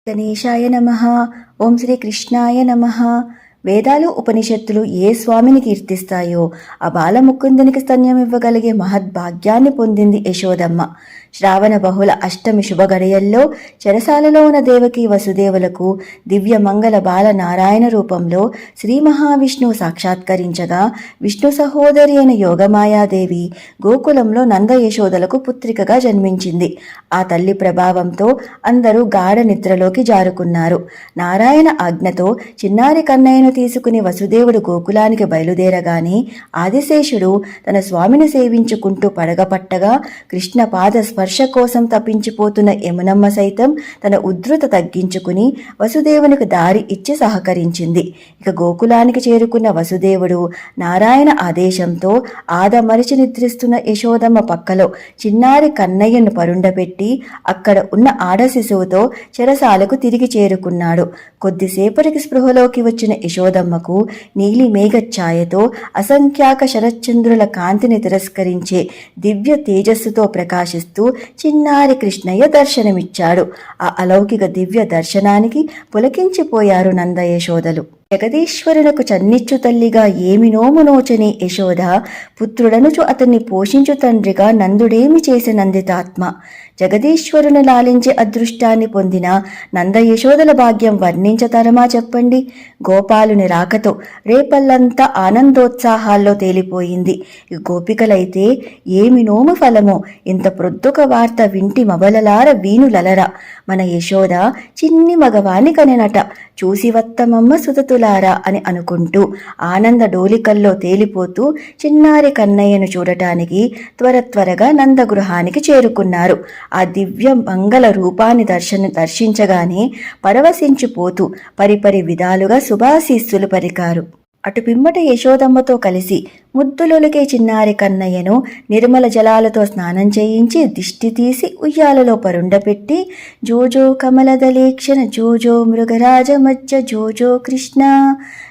గణేశాయ నమః. ఓం శ్రీ కృష్ణాయ నమః. వేదాలు ఉపనిషత్తులు ఏ స్వామిని కీర్తిస్తాయో ఆ బాలముకుందునికి స్తన్యం ఇవ్వగలిగే మహద్భాగ్యాన్ని పొందింది యశోదమ్మ. శ్రావణ బహుళ అష్టమి శుభగడియల్లో చెరసాలలో ఉన్న దేవకి వసుదేవులకు దివ్య మంగళ బాల నారాయణ రూపంలో శ్రీ మహావిష్ణువు సాక్షాత్కరించగా విష్ణు సహోదరి అయిన యోగమాయాదేవి గోకులంలో నంద యశోదలకు పుత్రికగా జన్మించింది. ఆ తల్లి ప్రభావంతో అందరూ గాఢ నిద్రలోకి జారుకున్నారు. నారాయణ ఆజ్ఞతో చిన్నారి కన్నయ్యను తీసుకుని వసుదేవుడు గోకులానికి బయలుదేరగానే ఆదిశేషుడు తన స్వామిని సేవించుకుంటూ పడగపట్టగా కృష్ణ పాద స్పర్శ కోసం తప్పించిపోతున్న యమునమ్మ సైతం తన ఉద్ధృత తగ్గించుకుని వసుదేవునికి దారి ఇచ్చి సహకరించింది. ఇక గోకులానికి చేరుకున్న వసుదేవుడు నారాయణ ఆదేశంతో ఆదమరిచి నిద్రిస్తున్న యశోదమ్మ పక్కలో చిన్నారి కన్నయ్యను పరుండబెట్టి అక్కడ ఉన్న ఆడ శిశువుతో చెరసాలకు తిరిగి చేరుకున్నాడు. కొద్దిసేపటికి స్పృహలోకి వచ్చిన యశోదమ్మకు నీలి మేఘఛాయతో అసంఖ్యాక శరశ్చంద్రుల కాంతిని తిరస్కరించే దివ్య తేజస్సుతో ప్రకాశిస్తూ చిన్నారి కృష్ణయ్య దర్శనమిచ్చాడు. ఆ అలౌకిక దివ్య దర్శనానికి పులకించిపోయారు నంద యశోదలు. జగదీశ్వరునకు చన్నిచ్చు తల్లిగా ఏమి నోము నోచని యశోద పుత్రుడనుచు అతన్ని పోషించు తండ్రిగా నందుడేమి చేసే నందితాత్మ. జగదీశ్వరుని లాలించే అదృష్టాన్ని పొందిన నంద యశోదల భాగ్యం వర్ణించతరమా చెప్పండి. గోపాలుని రాకతో రేపల్లంతా ఆనందోత్సాహాల్లో తేలిపోయింది. గోపికలైతే ఏమి నోము ఫలమో ఇంత ప్రొద్దుక వార్త వింటి మబలలార వీనులలరా. మన యశోద చిన్ని మగవాని కనెనట, చూసి వత్తమమ్మ సుతతులారా అని అనుకుంటూ ఆనంద డోలికల్లో తేలిపోతూ చిన్నారి కన్నయ్యను చూడటానికి త్వరగా నందగృహానికి చేరుకున్నారు. ఆ దివ్య మంగళ రూపాన్ని దర్శించగానే పరవశించిపోతూ పరిపరి విధాలుగా శుభాశీస్సులు పలికారు. అటు పిమ్మట యశోదమ్మతో కలిసి ముద్దులొలికే చిన్నారి కన్నయ్యను నిర్మల జలాలతో స్నానం చేయించి దిష్టి తీసి ఉయ్యాలలో పరుండపెట్టి జోజో కమలదలేక్షణ జోజో మృగరాజ మధ్య జోజో కృష్ణ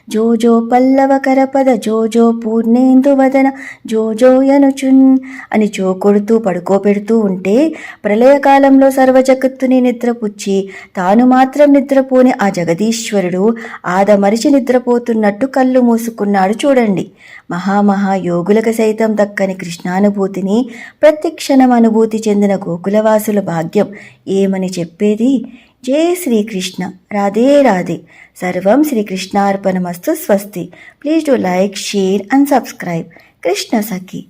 జోజో పల్లవ కరపద జోజో పూర్ణేందువదన జోజో యనుచున్ అని జోకొడుతూ పడుకోబెడుతూ ఉంటే ప్రళయకాలంలో సర్వజగత్తుని నిద్రపుచ్చి తాను మాత్రం నిద్రపోని ఆ జగదీశ్వరుడు ఆదమరిచి నిద్రపోతున్నట్టు కళ్ళు మూసుకున్నాడు చూడండి. మహాయోగులకు సైతం దక్కని కృష్ణానుభూతిని ప్రతిక్షణం అనుభూతి చెందిన గోకులవాసుల భాగ్యం ఏమని చెప్పేది. జై శ్రీకృష్ణ. రాధే రాధే. సర్వం శ్రీకృష్ణార్పణమస్తు. స్వస్తి. Please do like, share and subscribe. Krishna Sakhi.